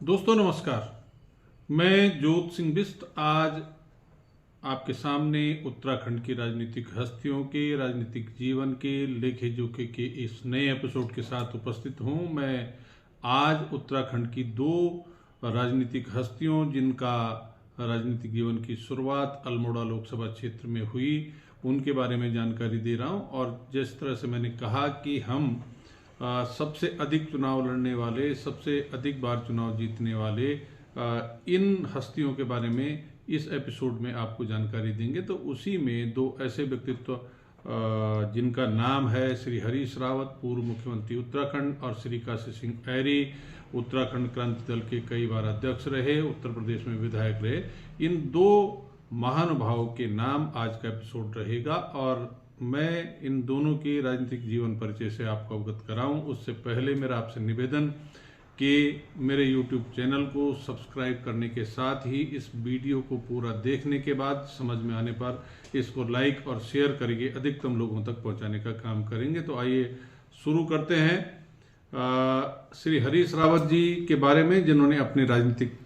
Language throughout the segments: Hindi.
दोस्तों नमस्कार। मैं जोत सिंह बिष्ट आज आपके सामने उत्तराखंड की राजनीतिक हस्तियों के राजनीतिक जीवन के लेखे जोखे के इस नए एपिसोड के साथ उपस्थित हूं। मैं आज उत्तराखंड की दो राजनीतिक हस्तियों जिनका राजनीतिक जीवन की शुरुआत अल्मोड़ा लोकसभा क्षेत्र में हुई उनके बारे में जानकारी दे रहा हूं। और जिस तरह से मैंने कहा कि हम सबसे अधिक चुनाव लड़ने वाले, सबसे अधिक बार चुनाव जीतने वाले इन हस्तियों के बारे में इस एपिसोड में आपको जानकारी देंगे। तो उसी में दो ऐसे व्यक्तित्व जिनका नाम है श्री हरीश रावत, पूर्व मुख्यमंत्री उत्तराखंड, और श्री काशी सिंह ऐरी, उत्तराखंड क्रांति दल के कई बार अध्यक्ष रहे, उत्तर प्रदेश में विधायक रहे। इन दो महानुभावों के नाम आज का एपिसोड रहेगा और मैं इन दोनों के राजनीतिक जीवन परिचय से आपको अवगत कराऊं। उससे पहले मेरा आपसे निवेदन कि मेरे YouTube चैनल को सब्सक्राइब करने के साथ ही इस वीडियो को पूरा देखने के बाद समझ में आने पर इसको लाइक और शेयर करके अधिकतम लोगों तक पहुंचाने का काम करेंगे। तो आइए शुरू करते हैं। श्री हरीश रावत जी के बारे में, जिन्होंने अपनी राजनीतिक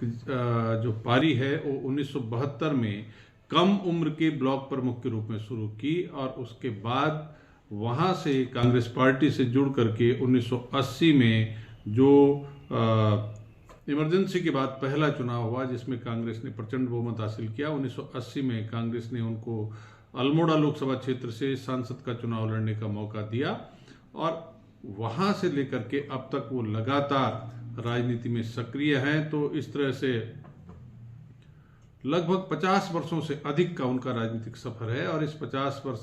जो पारी है वो 1972 में कम उम्र के ब्लॉक प्रमुख के रूप में शुरू की और उसके बाद वहां से कांग्रेस पार्टी से जुड़ करके 1980 में जो इमरजेंसी के बाद पहला चुनाव हुआ जिसमें कांग्रेस ने प्रचंड बहुमत हासिल किया, 1980 में कांग्रेस ने उनको अल्मोड़ा लोकसभा क्षेत्र से सांसद का चुनाव लड़ने का मौका दिया और वहां से लेकर के अब तक वो लगातार राजनीति में सक्रिय हैं। तो इस तरह से लगभग 50 वर्षों से अधिक का उनका राजनीतिक सफर है और इस 50 वर्ष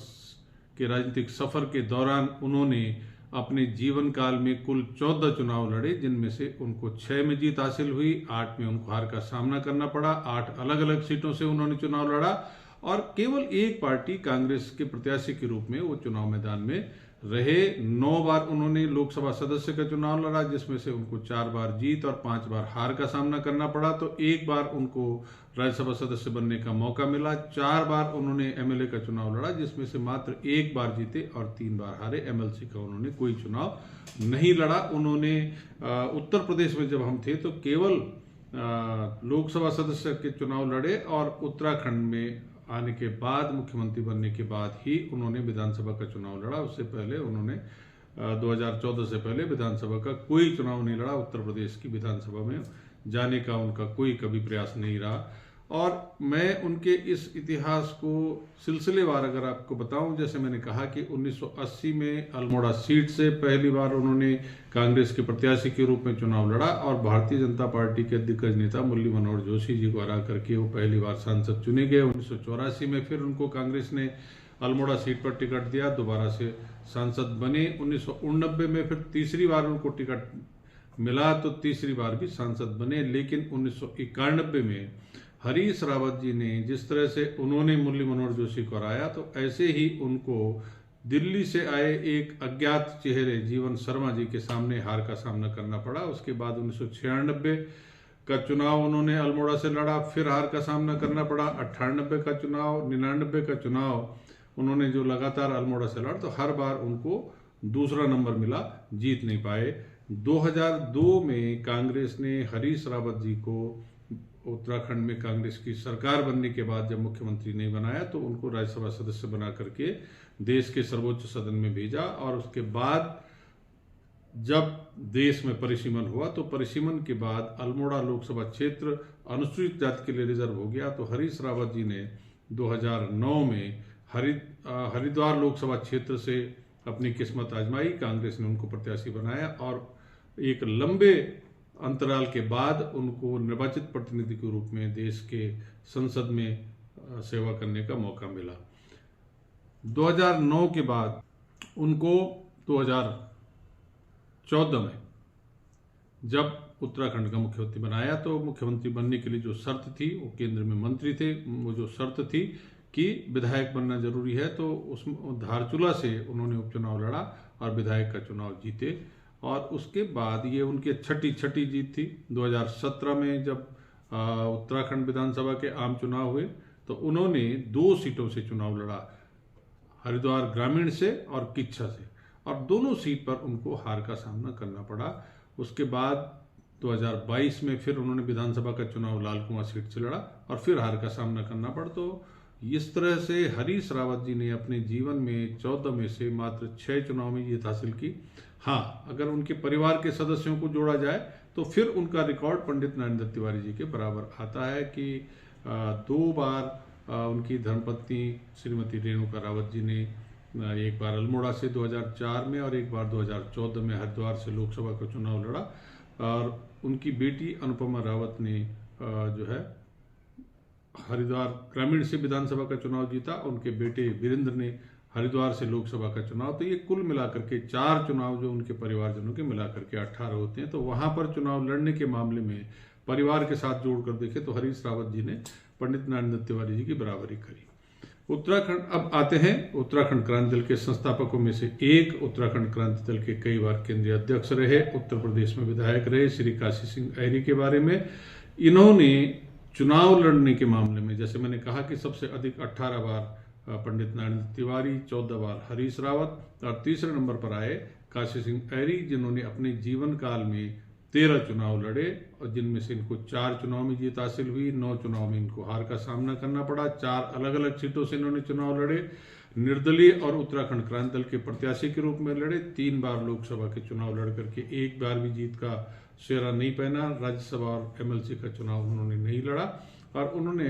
के राजनीतिक सफर के दौरान उन्होंने अपने जीवन काल में कुल 14 चुनाव लड़े, जिनमें से उनको 6 में जीत हासिल हुई, 8 में उनको हार का सामना करना पड़ा। 8 अलग अलग सीटों से उन्होंने चुनाव लड़ा और केवल एक पार्टी कांग्रेस के प्रत्याशी के रूप में वो चुनाव मैदान में रहे। 9 बार उन्होंने लोकसभा सदस्य का चुनाव लड़ा, जिसमें से उनको 4 बार जीत और 5 बार हार का सामना करना पड़ा। तो एक बार उनको राज्यसभा सदस्य बनने का मौका मिला। 4 बार उन्होंने एमएलए का चुनाव लड़ा, जिसमें से मात्र 1 बार जीते और 3 बार हारे। एमएलसी का उन्होंने कोई चुनाव नहीं लड़ा। उन्होंने उत्तर प्रदेश में जब हम थे तो केवल लोकसभा सदस्य के चुनाव लड़े और उत्तराखंड में आने के बाद, मुख्यमंत्री बनने के बाद ही उन्होंने विधानसभा का चुनाव लड़ा। उससे पहले उन्होंने 2014 से पहले विधानसभा का कोई चुनाव नहीं लड़ा। उत्तर प्रदेश की विधानसभा में जाने का उनका कोई कभी प्रयास नहीं रहा। और मैं उनके इस इतिहास को सिलसिलेवार अगर आपको बताऊं, जैसे मैंने कहा कि 1980 में अल्मोड़ा सीट से पहली बार उन्होंने कांग्रेस के प्रत्याशी के रूप में चुनाव लड़ा और भारतीय जनता पार्टी के दिग्गज नेता मुरली मनोहर जोशी जी को हरा करके वो पहली बार सांसद चुने गए। 1984 में फिर उनको कांग्रेस ने अल्मोड़ा सीट पर टिकट दिया, दोबारा से सांसद बने। 1989 में फिर तीसरी बार उनको टिकट मिला तो तीसरी बार भी सांसद बने। लेकिन 1991 में हरीश रावत जी ने जिस तरह से उन्होंने मुरली मनोहर जोशी को हराया, तो ऐसे ही उनको दिल्ली से आए एक अज्ञात चेहरे जीवन शर्मा जी के सामने हार का सामना करना पड़ा। उसके बाद 1996 का चुनाव उन्होंने अल्मोड़ा से लड़ा, फिर हार का सामना करना पड़ा। 98 का चुनाव, 99 का चुनाव उन्होंने जो लगातार अल्मोड़ा से लड़ा, तो हर बार उनको दूसरा नंबर मिला, जीत नहीं पाए। 2002 में कांग्रेस ने हरीश रावत जी को उत्तराखंड में कांग्रेस की सरकार बनने के बाद जब मुख्यमंत्री नहीं बनाया तो उनको राज्यसभा सदस्य बना करके देश के सर्वोच्च सदन में भेजा। और उसके बाद जब देश में परिसीमन हुआ तो परिसीमन के बाद अल्मोड़ा लोकसभा क्षेत्र अनुसूचित जाति के लिए रिजर्व हो गया। तो हरीश रावत जी ने 2009 में हरिद्वार लोकसभा क्षेत्र से अपनी किस्मत आजमाई। कांग्रेस ने उनको प्रत्याशी बनाया और एक लंबे अंतराल के बाद उनको निर्वाचित प्रतिनिधि के रूप में देश के संसद में सेवा करने का मौका मिला। 2009 के बाद उनको 2014 में जब उत्तराखंड का मुख्यमंत्री बनाया तो मुख्यमंत्री बनने के लिए जो शर्त थी, वो केंद्र में मंत्री थे, वो जो शर्त थी कि विधायक बनना जरूरी है, तो उसमें धारचूला से उन्होंने उपचुनाव लड़ा और विधायक का चुनाव जीते। और उसके बाद ये उनकी छठी जीत थी। 2017 में जब उत्तराखंड विधानसभा के आम चुनाव हुए तो उन्होंने 2 सीटों से चुनाव लड़ा, हरिद्वार ग्रामीण से और किच्छा से, और दोनों सीट पर उनको हार का सामना करना पड़ा। उसके बाद 2022 में फिर उन्होंने विधानसभा का चुनाव लाल कुआं सीट से लड़ा और फिर हार का सामना करना पड़ा। तो इस तरह से हरीश रावत जी ने अपने जीवन में 14 में से मात्र 6 चुनाव में जीत हासिल की। हाँ, अगर उनके परिवार के सदस्यों को जोड़ा जाए तो फिर उनका रिकॉर्ड पंडित नरेंद्र तिवारी जी के बराबर आता है कि 2 बार उनकी धर्मपत्नी श्रीमती रेणुका रावत जी ने एक बार अल्मोड़ा से 2004 में और एक बार 2014 में हरिद्वार से लोकसभा का चुनाव लड़ा, और उनकी बेटी अनुपमा रावत ने जो है हरिद्वार ग्रामीण से विधानसभा का चुनाव जीता। उनके बेटे वीरेंद्र ने हरिद्वार से लोकसभा का चुनाव। तो ये कुल मिलाकर के 4 चुनाव जो उनके परिवारजनों के मिलाकर के 18 होते हैं। तो वहां पर चुनाव लड़ने के मामले में परिवार के साथ जोड़कर देखें तो हरीश रावत जी ने पंडित नरेंद्र तिवारी जी की बराबरी करी। उत्तराखंड अब आते हैं उत्तराखंड क्रांति दल के संस्थापकों में से एक, उत्तराखंड क्रांति दल के कई बार केंद्रीय अध्यक्ष रहे, उत्तर प्रदेश में विधायक रहे, श्री काशी सिंह अहरी के बारे में। इन्होंने चुनाव लड़ने के मामले में, जैसे मैंने कहा कि सबसे अधिक 18 बार पंडित नरेंद्र तिवारी, 14 बार हरीश रावत और तीसरे नंबर पर आए काशी सिंह अहरी, जिन्होंने अपने जीवन काल में 13 चुनाव लड़े और जिनमें से इनको 4 चुनाव में जीत हासिल हुई, 9 चुनाव में इनको हार का सामना करना पड़ा। 4 अलग अलग सीटों से इन्होंने चुनाव लड़े, निर्दलीय और उत्तराखंड क्रांति दल के प्रत्याशी के रूप में लड़े। 3 बार लोकसभा के चुनाव लड़ करके एक बार भी जीत का सेहरा नहीं पहना। राज्यसभा और एमएलसी का चुनाव उन्होंने नहीं लड़ा और उन्होंने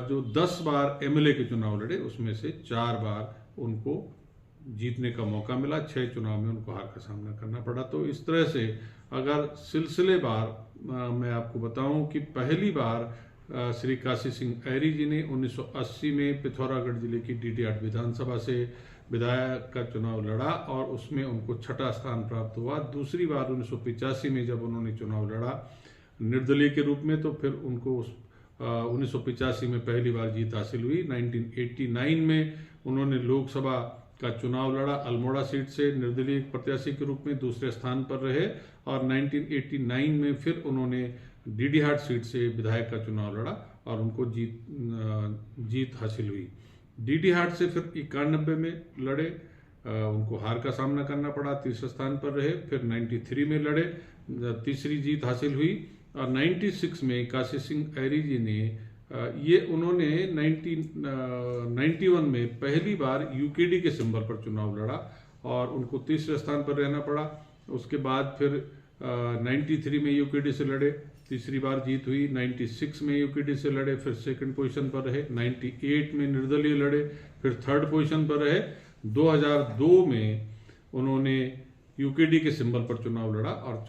जो 10 बार एमएलए के चुनाव लड़े उसमें से 4 बार उनको जीतने का मौका मिला, 6 चुनाव में उनको हार का सामना करना पड़ा। तो इस तरह से अगर सिलसिलेवार मैं आपको बताऊं कि पहली बार श्री काशी सिंह अहरी जी ने 1980 में पिथौरागढ़ जिले की DD8 विधानसभा से विधायक का चुनाव लड़ा और उसमें उनको 6ठा स्थान प्राप्त हुआ। दूसरी बार 1985 में जब उन्होंने चुनाव लड़ा निर्दलीय के रूप में, तो फिर उनको 1985 में पहली बार जीत हासिल हुई। 1989 में उन्होंने लोकसभा का चुनाव लड़ा, अल्मोड़ा सीट से निर्दलीय प्रत्याशी के रूप में दूसरे स्थान पर रहे और 1989 में फिर उन्होंने DD8 सीट से विधायक का चुनाव लड़ा और उनको जीत हासिल हुई। DD8 से फिर 91 में लड़े, उनको हार का सामना करना पड़ा, तीसरे स्थान पर रहे। फिर 93 में लड़े, तीसरी जीत हासिल हुई और 96 में काशी सिंह अहरी जी ने उन्होंने 1991 में पहली बार UKD के सिंबल पर चुनाव लड़ा और उनको तीसरे स्थान पर रहना पड़ा। उसके बाद फिर 93 में UKD से लड़े, तीसरी बार जीत हुई। 96 में UKD से लड़े, फिर सेकंड पोजीशन पर रहे। 98 में निर्दलीय लड़े, फिर थर्ड पोजीशन पर रहे। 2002 में उन्होंने UKD के सिंबल पर चुनाव लड़ा और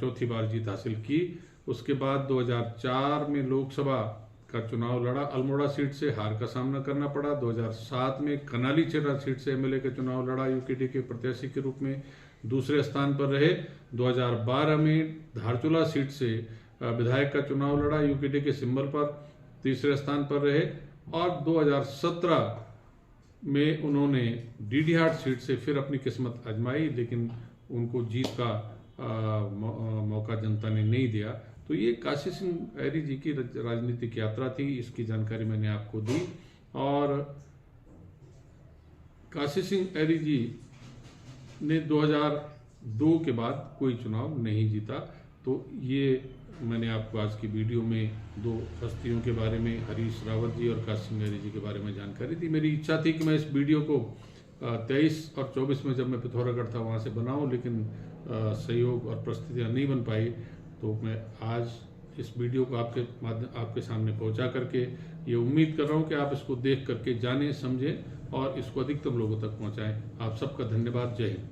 चौथी बार जीत हासिल की। उसके बाद 2004 में लोकसभा का चुनाव लड़ा, अल्मोड़ा सीट से हार का सामना करना पड़ा। 2007 में कनाली छेड़ा सीट से एमएलए का चुनाव लड़ा, UKD के प्रत्याशी के रूप में दूसरे स्थान पर रहे। 2012 में धारचूला सीट से विधायक का चुनाव लड़ा, UKD के सिंबल पर तीसरे स्थान पर रहे और 2017 में उन्होंने DD8 सीट से फिर अपनी किस्मत आजमाई, लेकिन उनको जीत का मौका जनता ने नहीं दिया। तो ये काशी सिंह अहरी जी की राजनीतिक यात्रा थी, इसकी जानकारी मैंने आपको दी। और काशी सिंह अहरी जी ने 2002 के बाद कोई चुनाव नहीं जीता। तो ये मैंने आपको आज की वीडियो में 2 हस्तियों के बारे में, हरीश रावत जी और काशी सिंह अहरी जी के बारे में जानकारी दी। मेरी इच्छा थी कि मैं इस वीडियो को 23 और 24 में जब मैं पिथौरागढ़ था वहाँ से बनाऊं, लेकिन सहयोग और परिस्थितियाँ नहीं बन पाई। तो मैं आज इस वीडियो को आपके सामने पहुंचा करके ये उम्मीद कर रहा हूं कि आप इसको देख करके जानें, समझें और इसको अधिकतम लोगों तक पहुंचाएं। आप सबका धन्यवाद। जय हिंद।